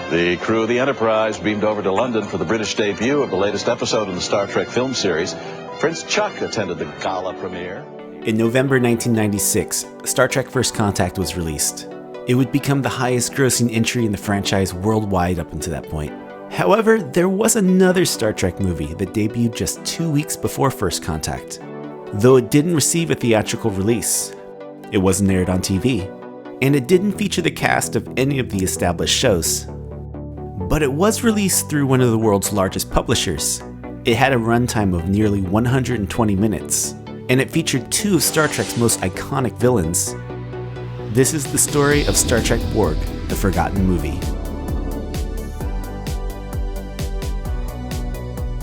The crew of the Enterprise beamed over to London for the British debut of the latest episode in the Star Trek film series. Prince Chuck attended the gala premiere. In November 1996, Star Trek First Contact was released. It would become the highest grossing entry in the franchise worldwide up until that point. However, there was another Star Trek movie that debuted just 2 weeks before First Contact. Though it didn't receive a theatrical release, it wasn't aired on TV, and it didn't feature the cast of any of the established shows. But it was released through one of the world's largest publishers. It had a runtime of nearly 120 minutes, and it featured two of Star Trek's most iconic villains. This is the story of Star Trek Borg, the Forgotten Movie.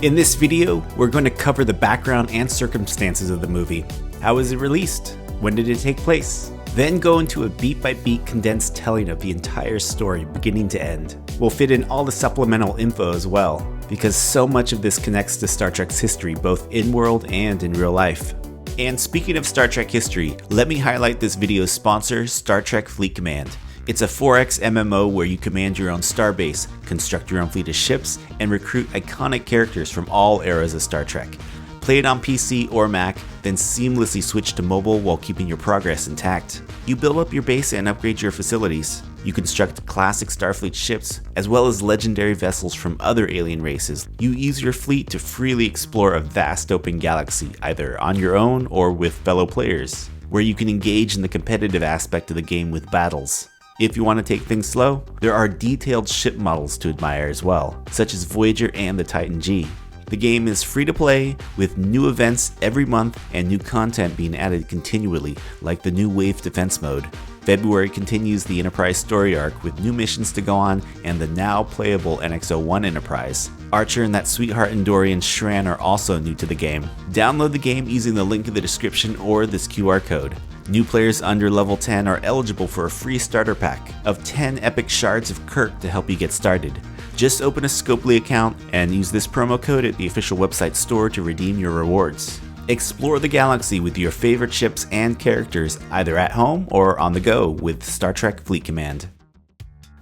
In this video, we're going to cover the background and circumstances of the movie. How was it released? When did it take place? Then go into a beat-by-beat condensed telling of the entire story, beginning to end. We'll fit in all the supplemental info as well, because so much of this connects to Star Trek's history, both in-world and in real life. And speaking of Star Trek history, let me highlight this video's sponsor, Star Trek Fleet Command. It's a 4X MMO where you command your own starbase, construct your own fleet of ships, and recruit iconic characters from all eras of Star Trek. Play it on PC or Mac, then seamlessly switch to mobile while keeping your progress intact. You build up your base and upgrade your facilities. You construct classic Starfleet ships, as well as legendary vessels from other alien races. You use your fleet to freely explore a vast open galaxy, either on your own or with fellow players, where you can engage in the competitive aspect of the game with battles. If you want to take things slow, there are detailed ship models to admire as well, such as Voyager and the Titan G. The game is free to play, with new events every month and new content being added continually, like the new Wave Defense mode. February continues the Enterprise story arc with new missions to go on and the now playable NX-01 Enterprise. Archer and that sweetheart Andorian Shran are also new to the game. Download the game using the link in the description or this QR code. New players under level 10 are eligible for a free starter pack of 10 epic shards of Kirk to help you get started. Just open a Scopely account and use this promo code at the official website store to redeem your rewards. Explore the galaxy with your favorite ships and characters, either at home or on the go with Star Trek Fleet Command.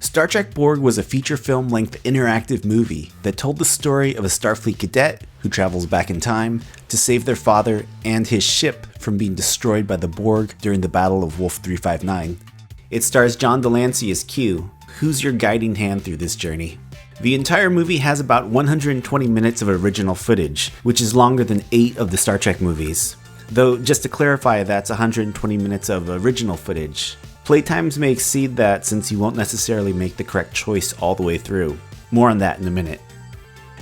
Star Trek Borg was a feature film-length interactive movie that told the story of a Starfleet cadet who travels back in time to save their father and his ship from being destroyed by the Borg during the Battle of Wolf 359. It stars John Delancey as Q, who's your guiding hand through this journey. The entire movie has about 120 minutes of original footage, which is longer than 8 of the Star Trek movies. Though, just to clarify, that's 120 minutes of original footage. Playtimes may exceed that since you won't necessarily make the correct choice all the way through. More on that in a minute.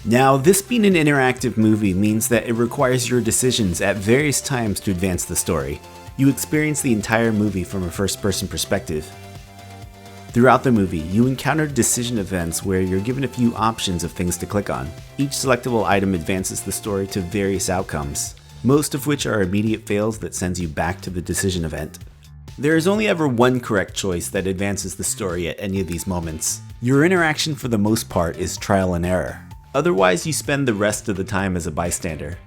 Now, this being an interactive movie means that it requires your decisions at various times to advance the story. You experience the entire movie from a first-person perspective. Throughout the movie, you encounter decision events where you're given a few options of things to click on. Each selectable item advances the story to various outcomes, most of which are immediate fails that sends you back to the decision event. There is only ever one correct choice that advances the story at any of these moments. Your interaction for the most part is trial and error. Otherwise, you spend the rest of the time as a bystander.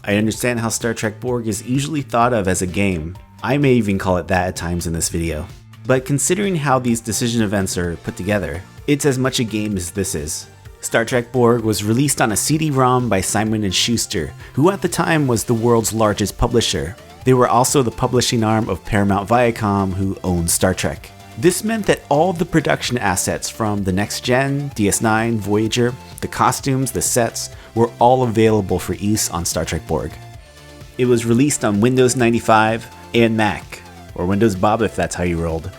I understand how Star Trek Borg is usually thought of as a game. I may even call it that at times in this video. But considering how these decision events are put together, it's as much a game as this is. Star Trek Borg was released on a CD-ROM by Simon & Schuster, who at the time was the world's largest publisher. They were also the publishing arm of Paramount Viacom, who owned Star Trek. This meant that all the production assets from the Next Gen, DS9, Voyager, the costumes, the sets, were all available for use on Star Trek Borg. It was released on Windows 95 and Mac, or Windows Bob if that's how you rolled.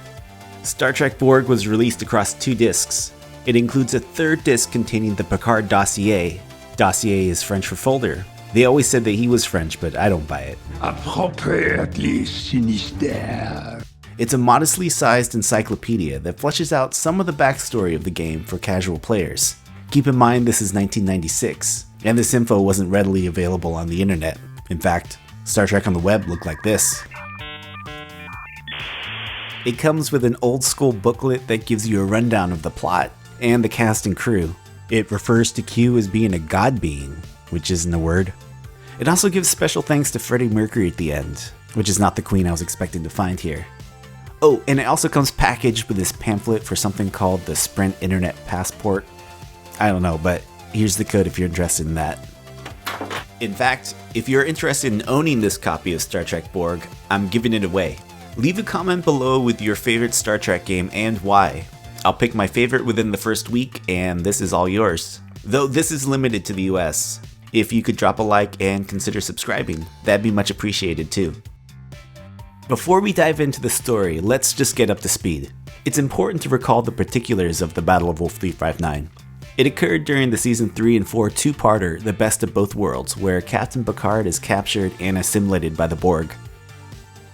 Star Trek Borg was released across 2 discs. It includes a 3rd disc containing the Picard dossier. Dossier is French for folder. They always said that he was French, but I don't buy it. Appropriately sinister. It's a modestly sized encyclopedia that fleshes out some of the backstory of the game for casual players. Keep in mind this is 1996, and this info wasn't readily available on the internet. In fact, Star Trek on the web looked like this. It comes with an old school booklet that gives you a rundown of the plot and the cast and crew. It refers to Q as being a god being, which isn't a word. It also gives special thanks to Freddie Mercury at the end, which is not the queen I was expecting to find here. Oh, and it also comes packaged with this pamphlet for something called the Sprint Internet Passport. I don't know, but here's the code if you're interested in that. In fact, if you're interested in owning this copy of Star Trek Borg, I'm giving it away. Leave a comment below with your favorite Star Trek game and why. I'll pick my favorite within the first week, and this is all yours. Though this is limited to the US. If you could drop a like and consider subscribing, that'd be much appreciated too. Before we dive into the story, let's just get up to speed. It's important to recall the particulars of the Battle of Wolf 359. It occurred during the Season 3 and 4 two-parter, The Best of Both Worlds, where Captain Picard is captured and assimilated by the Borg.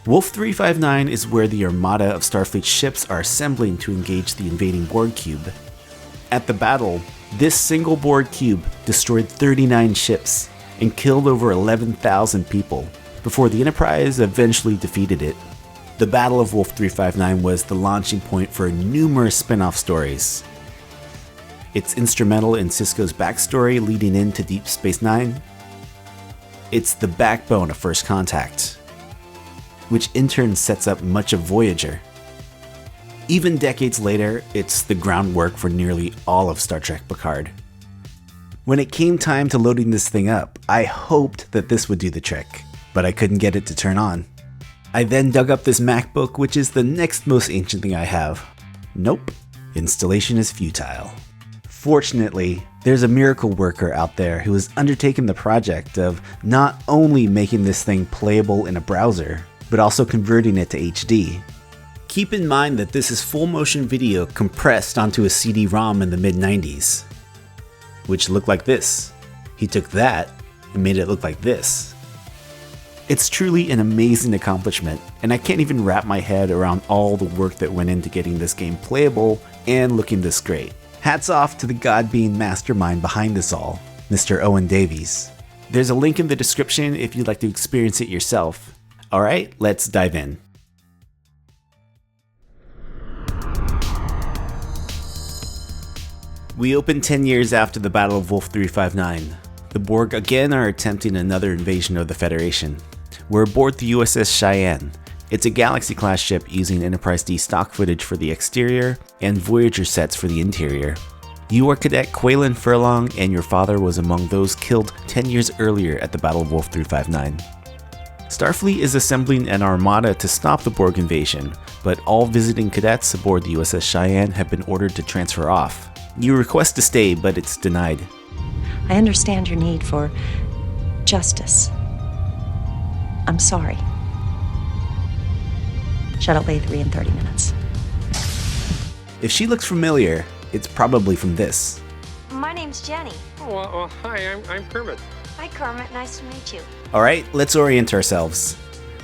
Wolf 359 is where the armada of Starfleet ships are assembling to engage the invading Borg Cube. At the battle, this single Borg Cube destroyed 39 ships and killed over 11,000 people, before the Enterprise eventually defeated it. The Battle of Wolf 359 was the launching point for numerous spin-off stories. It's instrumental in Sisko's backstory leading into Deep Space Nine. It's the backbone of First Contact, which in turn sets up much of Voyager. Even decades later, it's the groundwork for nearly all of Star Trek Picard. When it came time to loading this thing up, I hoped that this would do the trick, but I couldn't get it to turn on. I then dug up this MacBook, which is the next most ancient thing I have. Nope, installation is futile. Fortunately, there's a miracle worker out there who has undertaken the project of not only making this thing playable in a browser, but also converting it to HD. Keep in mind that this is full motion video compressed onto a CD-ROM in the mid-90s, which looked like this. He took that and made it look like this. It's truly an amazing accomplishment, and I can't even wrap my head around all the work that went into getting this game playable and looking this great. Hats off to the God-being mastermind behind this all, Mr. Owen Davies. There's a link in the description if you'd like to experience it yourself. Alright, let's dive in. We open 10 years after the Battle of Wolf 359. The Borg again are attempting another invasion of the Federation. We're aboard the USS Cheyenne. It's a Galaxy-class ship using Enterprise D stock footage for the exterior and Voyager sets for the interior. You are Cadet Quaylen Furlong, and your father was among those killed 10 years earlier at the Battle of Wolf 359. Starfleet is assembling an armada to stop the Borg invasion, but all visiting cadets aboard the USS Cheyenne have been ordered to transfer off. You request to stay, but it's denied. I understand your need for justice. I'm sorry. Shuttle Bay 3 in 30 minutes. If she looks familiar, it's probably from this. My name's Jenny. Oh, hi, I'm Kermit. Hi, Kermit. Nice to meet you. Alright, let's orient ourselves.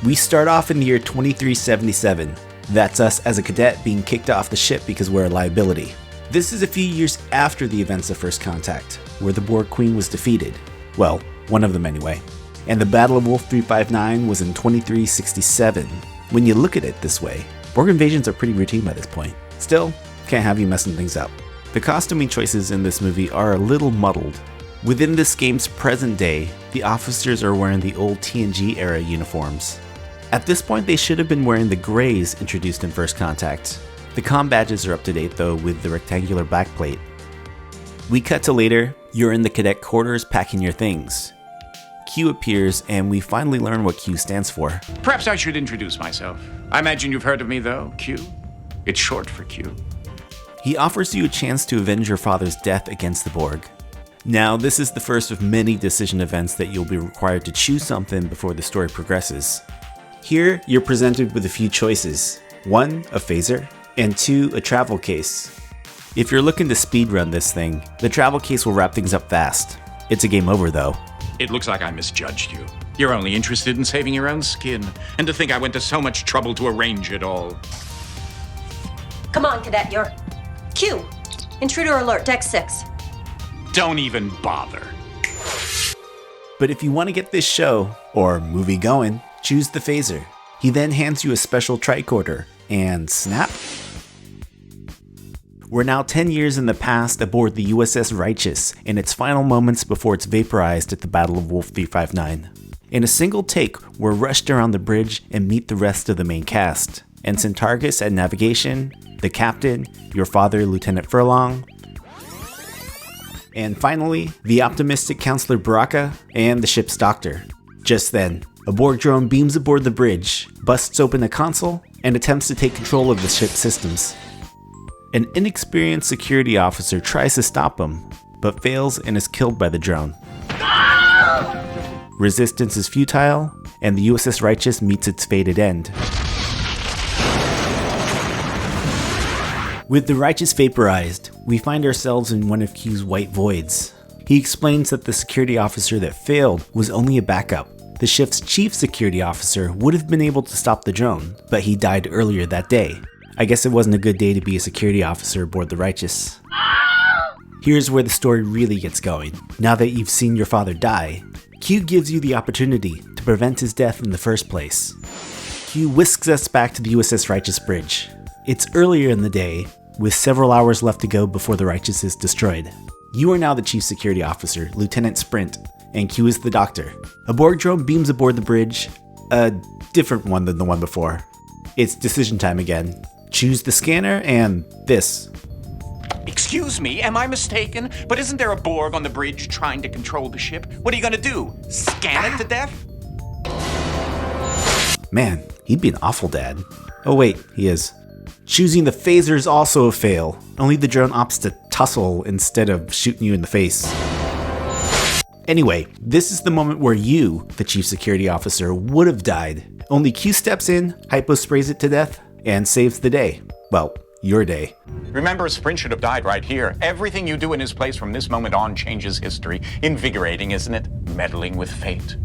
We start off in the year 2377. That's us as a cadet being kicked off the ship because we're a liability. This is a few years after the events of First Contact, where the Borg Queen was defeated. Well, one of them anyway. And the Battle of Wolf 359 was in 2367. When you look at it this way, Borg invasions are pretty routine by this point. Still, can't have you messing things up. The costuming choices in this movie are a little muddled. Within this game's present day, the officers are wearing the old TNG era uniforms. At this point, they should have been wearing the grays introduced in First Contact. The comm badges are up to date though, with the rectangular backplate. We cut to later, you're in the cadet quarters packing your things. Q appears, and we finally learn what Q stands for. Perhaps I should introduce myself. I imagine you've heard of me though, Q. It's short for Q. He offers you a chance to avenge your father's death against the Borg. Now, this is the first of many decision events that you'll be required to choose something before the story progresses. Here, you're presented with a few choices. 1, a phaser, and 2, a travel case. If you're looking to speedrun this thing, the travel case will wrap things up fast. It's a game over though. It looks like I misjudged you. You're only interested in saving your own skin, and to think I went to so much trouble to arrange it all. Come on, Cadet, you're... Q! Intruder alert, Deck 6. Don't even bother. But if you want to get this show, or movie going, choose the phaser. He then hands you a special tricorder, and snap. We're now 10 years in the past aboard the USS Righteous, in its final moments before it's vaporized at the Battle of Wolf 359. In a single take, we're rushed around the bridge and meet the rest of the main cast. Ensign Targus at navigation, the captain, your father, Lieutenant Furlong, and finally, the optimistic Counselor Baraka and the ship's doctor. Just then, a Borg drone beams aboard the bridge, busts open a console, and attempts to take control of the ship's systems. An inexperienced security officer tries to stop him, but fails and is killed by the drone. Resistance is futile, and the USS Righteous meets its fated end. With the Righteous vaporized, we find ourselves in one of Q's white voids. He explains that the security officer that failed was only a backup. The ship's chief security officer would have been able to stop the drone, but he died earlier that day. I guess it wasn't a good day to be a security officer aboard the Righteous. Here's where the story really gets going. Now that you've seen your father die, Q gives you the opportunity to prevent his death in the first place. Q whisks us back to the USS Righteous bridge. It's earlier in the day, with several hours left to go before the Righteous is destroyed. You are now the chief security officer, Lieutenant Sprint, and Q is the doctor. A Borg drone beams aboard the bridge, a different one than the one before. It's decision time again. Choose the scanner and this. Excuse me, am I mistaken? But isn't there a Borg on the bridge trying to control the ship? What are you gonna do? Scan it to death? Man, he'd be an awful dad. Oh wait, he is. Choosing the phaser is also a fail. Only the drone opts to tussle instead of shooting you in the face. Anyway, this is the moment where you, the chief security officer, would have died. Only Q steps in, hypo-sprays it to death, and saves the day. Well, your day. Remember, Sprint should have died right here. Everything you do in his place from this moment on changes history. Invigorating, isn't it? Meddling with fate.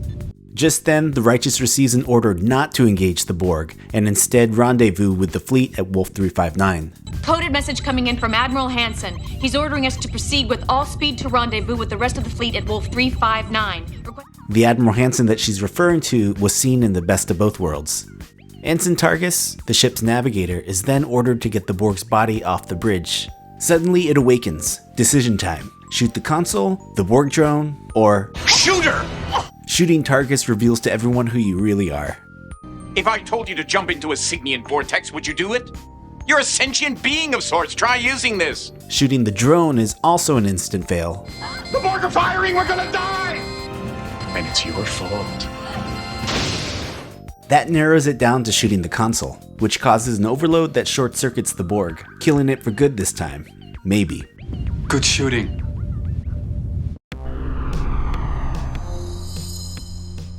Just then, the Righteous receives an order not to engage the Borg, and instead rendezvous with the fleet at Wolf 359. Coded message coming in from Admiral Hansen. He's ordering us to proceed with all speed to rendezvous with the rest of the fleet at Wolf 359. The Admiral Hansen that she's referring to was seen in the Best of Both Worlds. Ensign Targus, the ship's navigator, is then ordered to get the Borg's body off the bridge. Suddenly it awakens. Decision time. Shoot the console, the Borg drone, or... Shoot her! Shooting Targus reveals to everyone who you really are. If I told you to jump into a Signian vortex, would you do it? You're a sentient being of sorts. Try using this. Shooting the drone is also an instant fail. The Borg are firing. We're gonna die. And it's your fault. That narrows it down to shooting the console, which causes an overload that short-circuits the Borg, killing it for good this time. Maybe. Good shooting.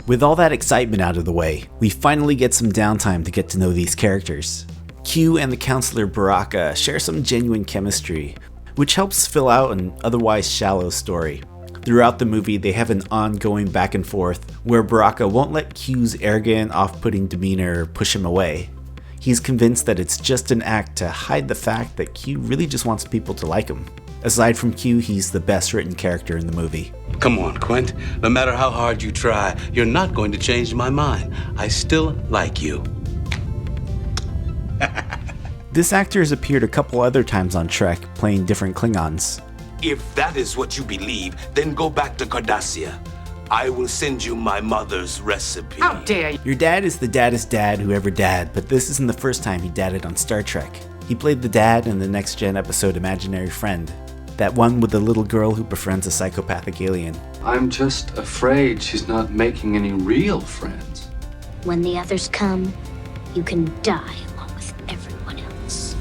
With all that excitement out of the way, we finally get some downtime to get to know these characters. Q and the Counselor Baraka share some genuine chemistry, which helps fill out an otherwise shallow story. Throughout the movie, they have an ongoing back and forth where Baraka won't let Q's arrogant, off-putting demeanor push him away. He's convinced that it's just an act to hide the fact that Q really just wants people to like him. Aside from Q, he's the best written character in the movie. Come on, Quint. No matter how hard you try, you're not going to change my mind. I still like you. This actor has appeared a couple other times on Trek, playing different Klingons. If that is what you believe, then go back to Cardassia. I will send you my mother's recipe. How dare you? Your dad is the daddest dad who ever dad, but this isn't the first time he dadded on Star Trek. He played the dad in the Next Gen episode Imaginary Friend. That one with the little girl who befriends a psychopathic alien. I'm just afraid she's not making any real friends. When the others come, you can die along with everyone else.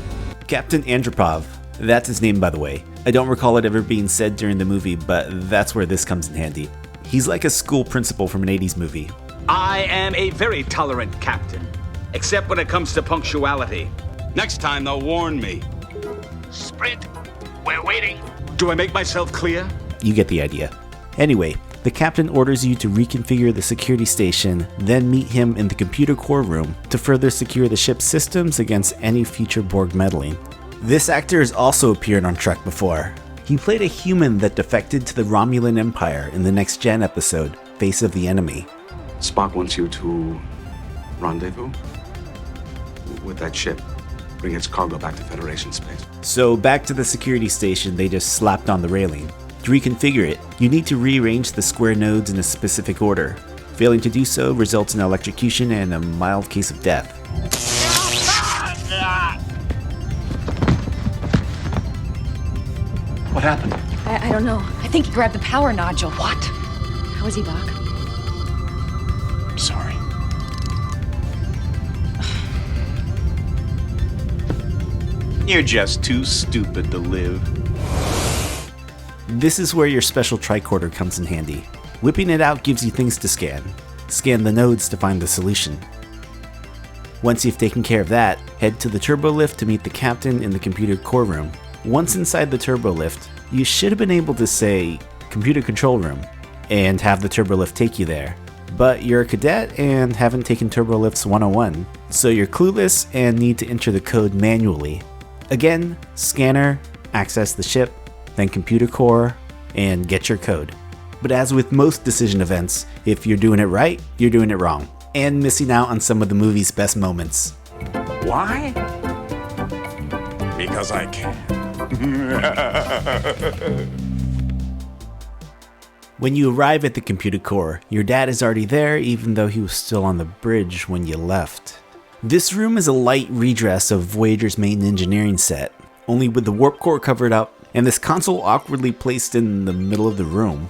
Captain Andropov. That's his name, by the way. I don't recall it ever being said during the movie, but that's where this comes in handy. He's like a school principal from an 80s movie. I am a very tolerant captain, except when it comes to punctuality. Next time, they'll warn me. Sprint, we're waiting. Do I make myself clear? You get the idea. Anyway, the captain orders you to reconfigure the security station, then meet him in the computer core room to further secure the ship's systems against any future Borg meddling. This actor has also appeared on Trek before. He played a human that defected to the Romulan Empire in the Next Gen episode, Face of the Enemy. Spock wants you to rendezvous with that ship. Bring its cargo back to Federation space. So back to the security station they just slapped on the railing. To reconfigure it, you need to rearrange the square nodes in a specific order. Failing to do so results in electrocution and a mild case of death. What happened? I don't know. I think he grabbed the power nodule. What? How is he, Doc? I'm sorry. You're just too stupid to live. This is where your special tricorder comes in handy. Whipping it out gives you things to scan. Scan the nodes to find the solution. Once you've taken care of that, head to the turbo lift to meet the captain in the computer core room. Once inside the turbo lift, you should have been able to say, computer control room, and have the turbo lift take you there. But you're a cadet and haven't taken Turbo Lifts 101, so you're clueless and need to enter the code manually. Again, scanner, access the ship, then computer core, and get your code. But as with most decision events, if you're doing it right, you're doing it wrong, and missing out on some of the movie's best moments. Why? Because I can. When you arrive at the computer core, your dad is already there even though he was still on the bridge when you left. This room is a light redress of Voyager's main engineering set, only with the warp core covered up and this console awkwardly placed in the middle of the room.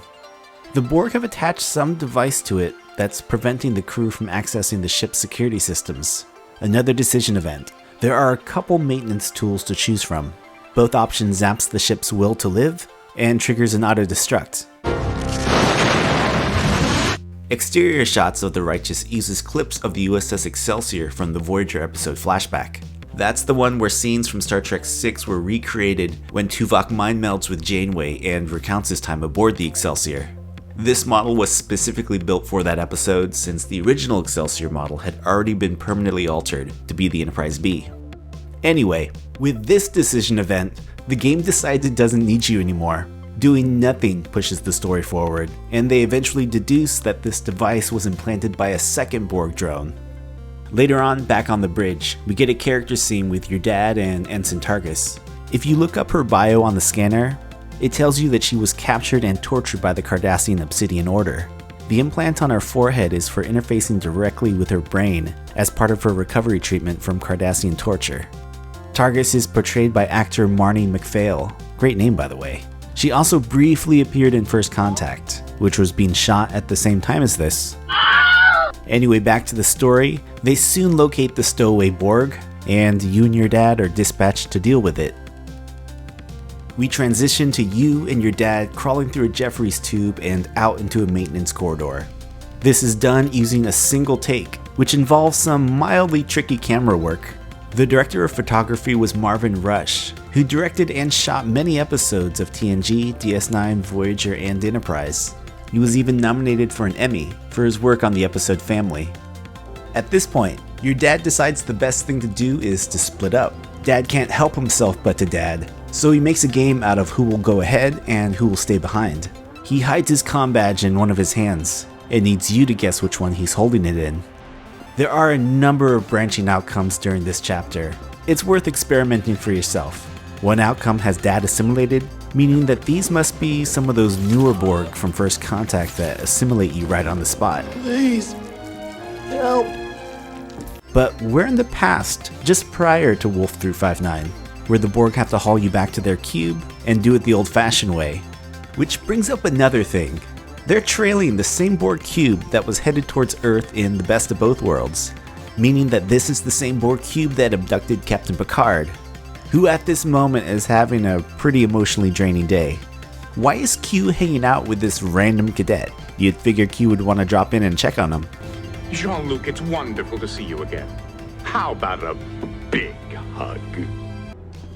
The Borg have attached some device to it that's preventing the crew from accessing the ship's security systems. Another decision event. There are a couple maintenance tools to choose from. Both options zaps the ship's will to live and triggers an auto-destruct. Exterior shots of the Righteous uses clips of the USS Excelsior from the Voyager episode Flashback. That's the one where scenes from Star Trek VI were recreated when Tuvok mind melds with Janeway and recounts his time aboard the Excelsior. This model was specifically built for that episode since the original Excelsior model had already been permanently altered to be the Enterprise B. Anyway, with this decision event, the game decides it doesn't need you anymore. Doing nothing pushes the story forward, and they eventually deduce that this device was implanted by a second Borg drone. Later on, back on the bridge, we get a character scene with your dad and Ensign Targus. If you look up her bio on the scanner, it tells you that she was captured and tortured by the Cardassian Obsidian Order. The implant on her forehead is for interfacing directly with her brain as part of her recovery treatment from Cardassian torture. Targus is portrayed by actor Marnie McPhail. Great name, by the way. She also briefly appeared in First Contact, which was being shot at the same time as this. Anyway, back to the story. They soon locate the stowaway Borg, and you and your dad are dispatched to deal with it. We transition to you and your dad crawling through a Jefferies tube and out into a maintenance corridor. This is done using a single take, which involves some mildly tricky camera work. The director of photography was Marvin Rush, who directed and shot many episodes of TNG, DS9, Voyager, and Enterprise. He was even nominated for an Emmy for his work on the episode Family. At this point, your dad decides the best thing to do is to split up. Dad can't help himself but to dad, so he makes a game out of who will go ahead and who will stay behind. He hides his comm badge in one of his hands, and needs you to guess which one he's holding it in. There are a number of branching outcomes during this chapter. It's worth experimenting for yourself. One outcome has dad assimilated, meaning that these must be some of those newer Borg from First Contact that assimilate you right on the spot. Please, help. But we're in the past, just prior to Wolf through 5-9, where the Borg have to haul you back to their cube and do it the old-fashioned way. Which brings up another thing. They're trailing the same Borg Cube that was headed towards Earth in The Best of Both Worlds, meaning that this is the same Borg Cube that abducted Captain Picard, who at this moment is having a pretty emotionally draining day. Why is Q hanging out with this random cadet? You'd figure Q would want to drop in and check on him. Jean-Luc, it's wonderful to see you again. How about a big hug?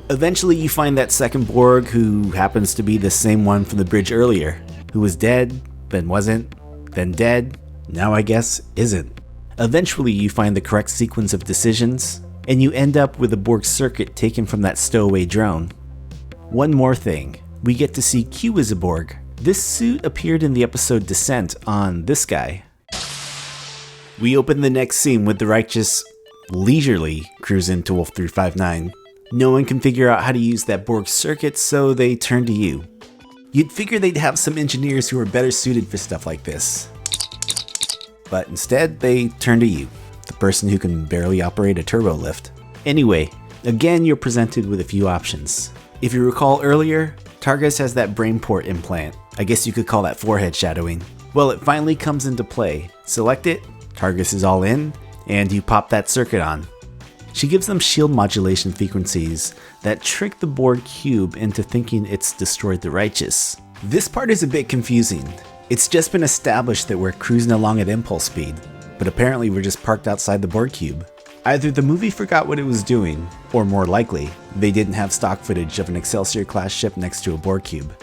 Eventually you find that second Borg who happens to be the same one from the bridge earlier, who was dead, then wasn't, then dead, now I guess isn't. Eventually you find the correct sequence of decisions, and you end up with a Borg circuit taken from that stowaway drone. One more thing, we get to see Q as a Borg. This suit appeared in the episode Descent on this guy. We open the next scene with the Righteous leisurely cruise into Wolf 359. No one can figure out how to use that Borg circuit, so they turn to you. You'd figure they'd have some engineers who are better suited for stuff like this. But instead, they turn to you, the person who can barely operate a turbo lift. Anyway, Again, you're presented with a few options. If you recall earlier, Targus has that brain port implant. I guess you could call that forehead shadowing. Well, it finally comes into play. Select it, Targus is all in, and you pop that circuit on. She gives them shield modulation frequencies that trick the Borg Cube into thinking it's destroyed the Righteous. This part is a bit confusing. It's just been established that we're cruising along at impulse speed, but apparently we're just parked outside the Borg Cube. Either the movie forgot what it was doing, or more likely, they didn't have stock footage of an Excelsior-class ship next to a Borg Cube.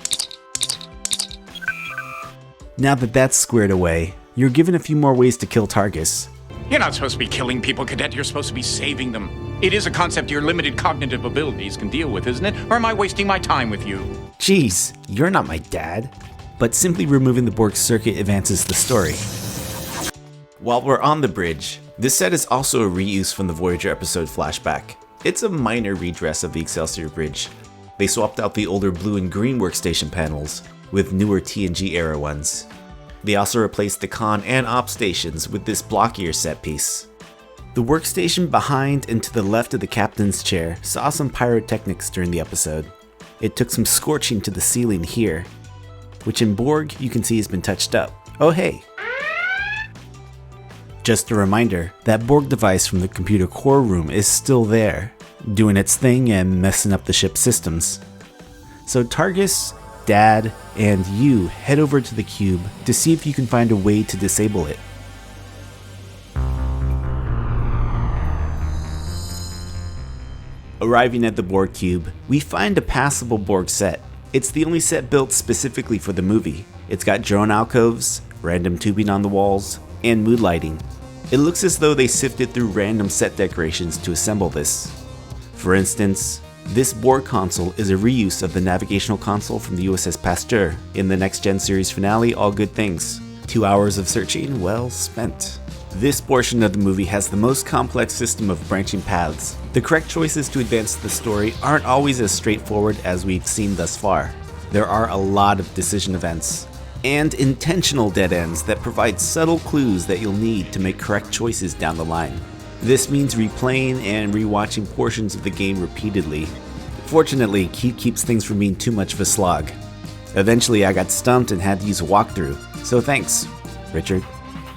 Now that that's squared away, you're given a few more ways to kill Targus. You're not supposed to be killing people, Cadet. You're supposed to be saving them. It is a concept your limited cognitive abilities can deal with, isn't it? Or am I wasting my time with you? Jeez, you're not my dad. But simply removing the Borg circuit advances the story. While we're on the bridge, this set is also a reuse from the Voyager episode Flashback. It's a minor redress of the Excelsior bridge. They swapped out the older blue and green workstation panels with newer TNG era ones. They also replaced the con and op stations with this blockier set piece. The workstation behind and to the left of the captain's chair saw some pyrotechnics during the episode. It took some scorching to the ceiling here, which in Borg you can see has been touched up. Oh hey! Just a reminder, that Borg device from the computer core room is still there, doing its thing and messing up the ship's systems. So Targus, Dad, and you head over to the cube to see if you can find a way to disable it. Arriving at the Borg Cube, we find a passable Borg set. It's the only set built specifically for the movie. It's got drone alcoves, random tubing on the walls, and mood lighting. It looks as though they sifted through random set decorations to assemble this. For instance, this Borg console is a reuse of the navigational console from the USS Pasteur in the Next Gen series finale, All Good Things. 2 hours of searching, well spent. This portion of the movie has the most complex system of branching paths. The correct choices to advance the story aren't always as straightforward as we've seen thus far. There are a lot of decision events, and intentional dead ends that provide subtle clues that you'll need to make correct choices down the line. This means replaying and rewatching portions of the game repeatedly. Fortunately, Keith keeps things from being too much of a slog. Eventually I got stumped and had to use a walkthrough, so thanks, Richard.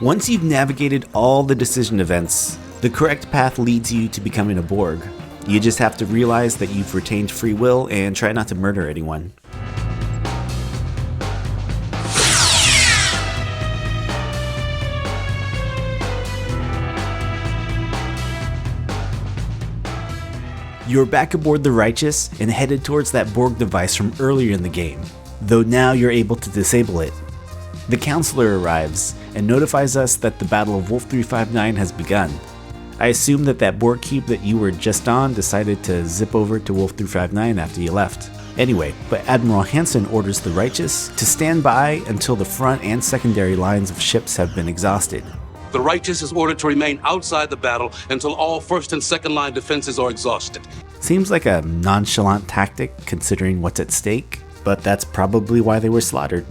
Once you've navigated all the decision events, the correct path leads you to becoming a Borg. You just have to realize that you've retained free will and try not to murder anyone. You're back aboard the Righteous and headed towards that Borg device from earlier in the game, though now you're able to disable it. The counselor arrives and notifies us that the Battle of Wolf 359 has begun. I assume that Borg Cube that you were just on decided to zip over to Wolf 359 after you left. Anyway, but Admiral Hansen orders the Righteous to stand by until the front and secondary lines of ships have been exhausted. The Righteous is ordered to remain outside the battle until all first and second line defenses are exhausted. Seems like a nonchalant tactic considering what's at stake, but that's probably why they were slaughtered.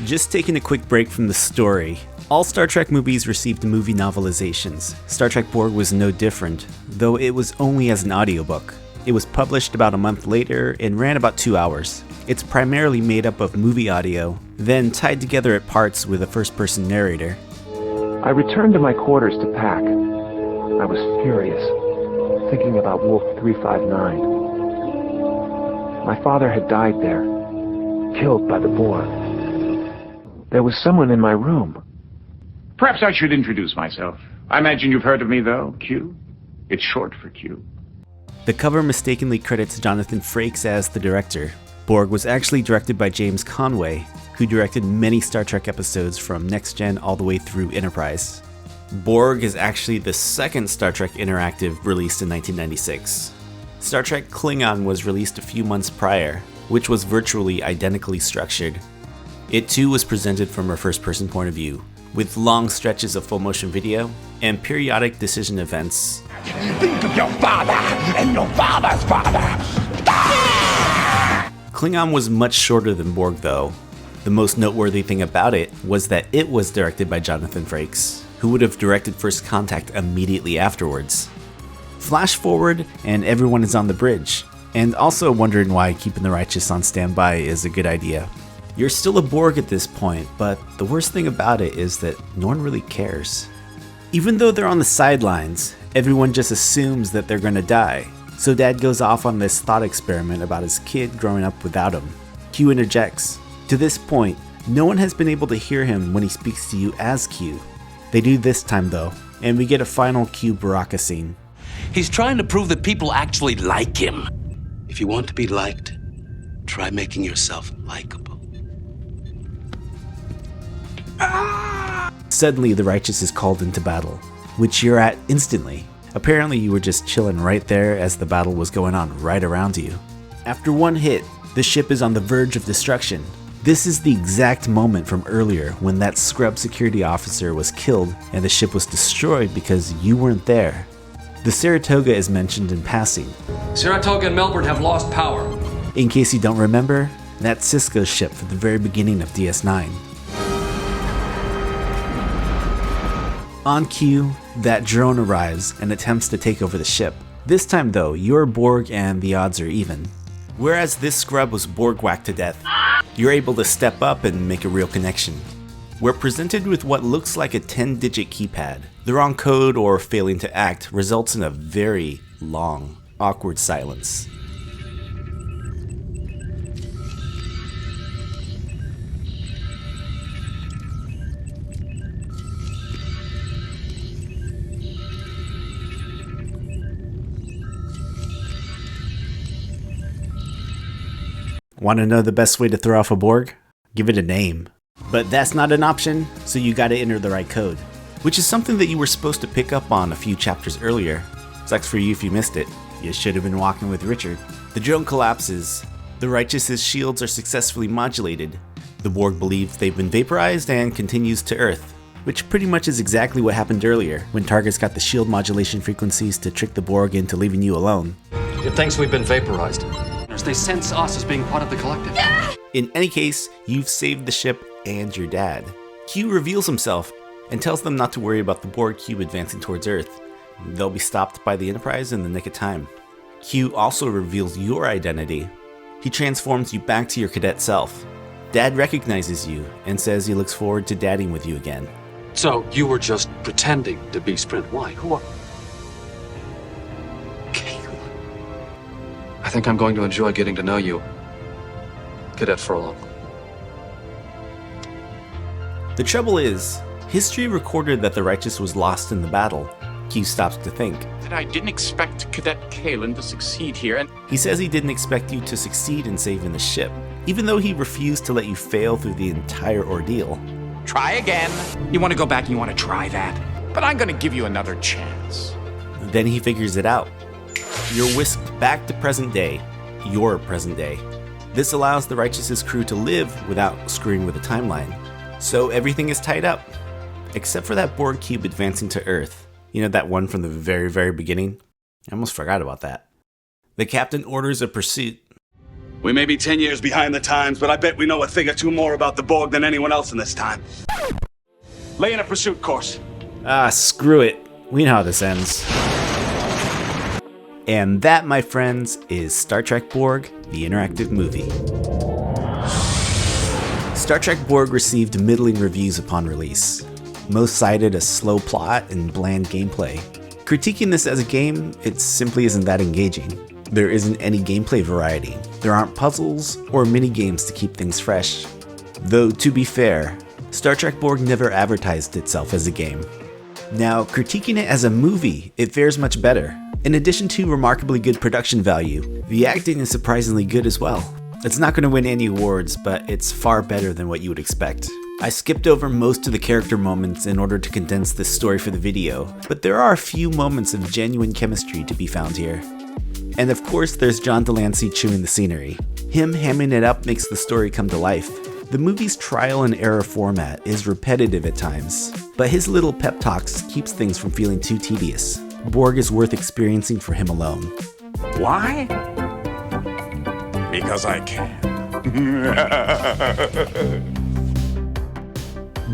Just taking a quick break from the story. All Star Trek movies received movie novelizations. Star Trek Borg was no different, though it was only as an audiobook. It was published about a month later and ran about 2 hours. It's primarily made up of movie audio, then tied together at parts with a first-person narrator. I returned to my quarters to pack. I was furious, thinking about Wolf 359. My father had died there, killed by the Borg. There was someone in my room. Perhaps I should introduce myself. I imagine you've heard of me, though, Q. It's short for Q. The cover mistakenly credits Jonathan Frakes as the director. Borg was actually directed by James Conway, who directed many Star Trek episodes from Next Gen all the way through Enterprise. Borg is actually the second Star Trek Interactive released in 1996. Star Trek Klingon was released a few months prior, which was virtually identically structured. It too was presented from a first-person point of view, with long stretches of full-motion video and periodic decision events. Think of your father and your father's father! Klingon was much shorter than Borg though. The most noteworthy thing about it was that it was directed by Jonathan Frakes, who would have directed First Contact immediately afterwards. Flash forward, and everyone is on the bridge, and also wondering why keeping the Righteous on standby is a good idea. You're still a Borg at this point, but the worst thing about it is that no one really cares. Even though they're on the sidelines, everyone just assumes that they're gonna die. So Dad goes off on this thought experiment about his kid growing up without him. Q interjects. To this point, no one has been able to hear him when he speaks to you as Q. They do this time though, and we get a final Q Baraka scene. He's trying to prove that people actually like him. If you want to be liked, try making yourself likable. Suddenly, the Righteous is called into battle, which you're at instantly. Apparently, you were just chilling right there as the battle was going on right around you. After one hit, the ship is on the verge of destruction. This is the exact moment from earlier when that scrub security officer was killed and the ship was destroyed because you weren't there. The Saratoga is mentioned in passing. Saratoga and Melbourne have lost power. In case you don't remember, that's Cisco's ship from the very beginning of DS9. On cue, that drone arrives and attempts to take over the ship. This time though, you're Borg and the odds are even. Whereas this scrub was Borg whacked to death, you're able to step up and make a real connection. We're presented with what looks like a 10-digit keypad. The wrong code or failing to act results in a very long, awkward silence. Want to know the best way to throw off a Borg? Give it a name. But that's not an option, so you gotta enter the right code. Which is something that you were supposed to pick up on a few chapters earlier. Sucks for you if you missed it. You should have been walking with Richard. The drone collapses. The Righteous's shields are successfully modulated. The Borg believes they've been vaporized and continues to Earth. Which pretty much is exactly what happened earlier, when Targus got the shield modulation frequencies to trick the Borg into leaving you alone. It thinks we've been vaporized. They sense us as being part of the collective. In any case, you've saved the ship and your dad. Q reveals himself and tells them not to worry about the Borg Cube advancing towards Earth. They'll be stopped by the Enterprise in the nick of time. Q also reveals your identity. He transforms you back to your cadet self. Dad recognizes you and says he looks forward to dadding with you again. So you were just pretending to be Sprint White. Who are... I think I'm going to enjoy getting to know you, Cadet Furlong. The trouble is, history recorded that the Righteous was lost in the battle. Q stops to think. That I didn't expect Cadet Kalen to succeed here, and he says he didn't expect you to succeed in saving the ship, even though he refused to let you fail through the entire ordeal. Try again. You want to go back and you want to try that? But I'm going to give you another chance. Then he figures it out. You're whisked back to present day, your present day. This allows the Righteous's crew to live without screwing with the timeline. So everything is tied up, except for that Borg Cube advancing to Earth. You know, that one from the very, very beginning? I almost forgot about that. The captain orders a pursuit. We may be 10 years behind the times, but I bet we know a thing or two more about the Borg than anyone else in this time. Lay in a pursuit course. Ah, screw it. We know how this ends. And that, my friends, is Star Trek Borg, the interactive movie. Star Trek Borg received middling reviews upon release. Most cited a slow plot and bland gameplay. Critiquing this as a game, it simply isn't that engaging. There isn't any gameplay variety. There aren't puzzles or mini-games to keep things fresh. Though, to be fair, Star Trek Borg never advertised itself as a game. Now, critiquing it as a movie, it fares much better. In addition to remarkably good production value, the acting is surprisingly good as well. It's not going to win any awards, but it's far better than what you would expect. I skipped over most of the character moments in order to condense this story for the video, but there are a few moments of genuine chemistry to be found here. And of course, there's John Delancey chewing the scenery. Him hamming it up makes the story come to life. The movie's trial and error format is repetitive at times, but his little pep talks keeps things from feeling too tedious. Borg is worth experiencing for him alone. Why? Because I can.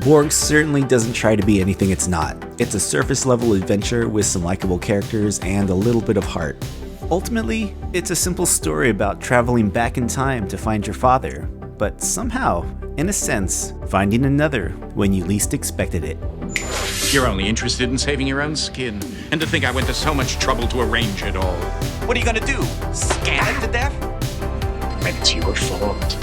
Borg certainly doesn't try to be anything it's not. It's a surface-level adventure with some likable characters and a little bit of heart. Ultimately, it's a simple story about traveling back in time to find your father, but somehow, in a sense, finding another when you least expected it. You're only interested in saving your own skin, and to think I went to so much trouble to arrange it all. What are you gonna do? Scan it to death? It's your fault.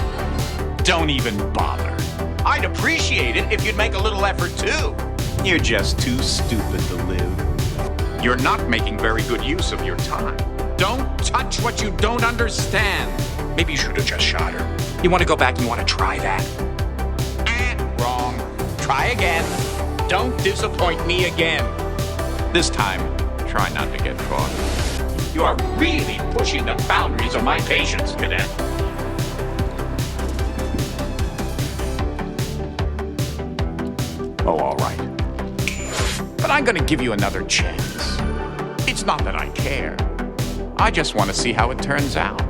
Don't even bother. I'd appreciate it if you'd make a little effort too. You're just too stupid to live. You're not making very good use of your time. Don't touch what you don't understand. Maybe you should have just shot her. You want to go back and you want to try that? Wrong. Try again. Don't disappoint me again. This time, try not to get caught. You are really pushing the boundaries of my patience, Cadet. Oh, all right. But I'm gonna give you another chance. It's not that I care. I just want to see how it turns out.